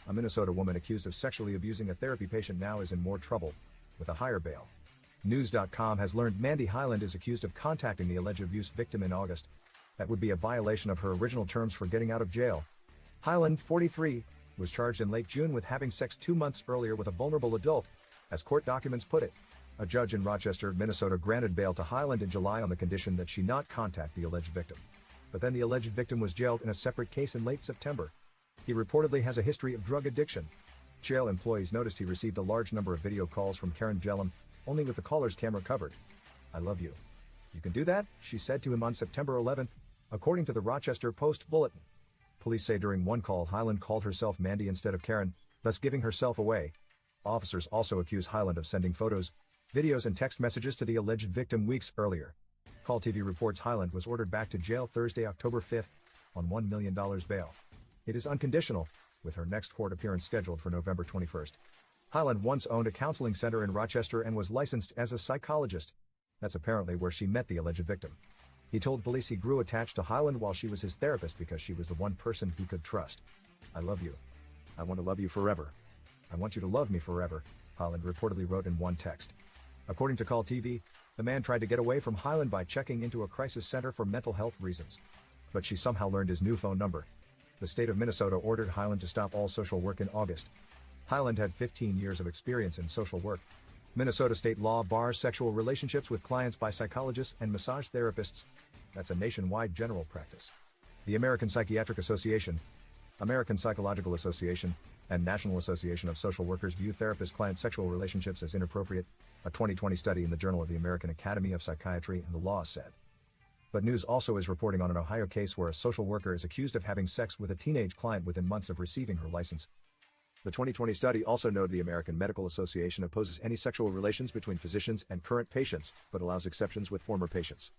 A Minnesota woman accused of sexually abusing a therapy patient now is in more trouble, with a higher bail. News.com has learned Mandy Hyland is accused of contacting the alleged abuse victim in August. That would be a violation of her original terms for getting out of jail. Hyland, 43, was charged in late June with having sex 2 months earlier with a vulnerable adult, as court documents put it. A judge in Rochester, Minnesota granted bail to Hyland in July on the condition that she not contact the alleged victim. But then the alleged victim was jailed in a separate case in late September. He reportedly has a history of drug addiction. Jail employees noticed he received a large number of video calls from Karen Jellum, only with the caller's camera covered. "I love you. You can do that?" she said to him on September 11th, according to the Rochester Post-Bulletin. Police say during one call Hyland called herself Mandy instead of Karen, thus giving herself away. Officers also accuse Hyland of sending photos, videos and text messages to the alleged victim weeks earlier. Call TV reports Hyland was ordered back to jail Thursday, October 5th, on $1 million bail. It is unconditional, with her next court appearance scheduled for November 21st. Hyland once owned a counseling center in Rochester and was licensed as a psychologist. That's apparently where she met the alleged victim. He told police he grew attached to Hyland while she was his therapist because she was the one person he could trust. "I love you. I want to love you forever. I want you to love me forever," Hyland reportedly wrote in one text. According to Call TV, the man tried to get away from Hyland by checking into a crisis center for mental health reasons. But she somehow learned his new phone number. The state of Minnesota ordered Hyland to stop all social work in August. Hyland had 15 years of experience in social work. Minnesota state law bars sexual relationships with clients by psychologists and massage therapists. That's a nationwide general practice. The American Psychiatric Association, American Psychological Association, and National Association of Social Workers view therapist-client sexual relationships as inappropriate, a 2020 study in the Journal of the American Academy of Psychiatry and the Law said. But news also is reporting on an Ohio case where a social worker is accused of having sex with a teenage client within months of receiving her license. The 2020 study also noted the American Medical Association opposes any sexual relations between physicians and current patients, but allows exceptions with former patients.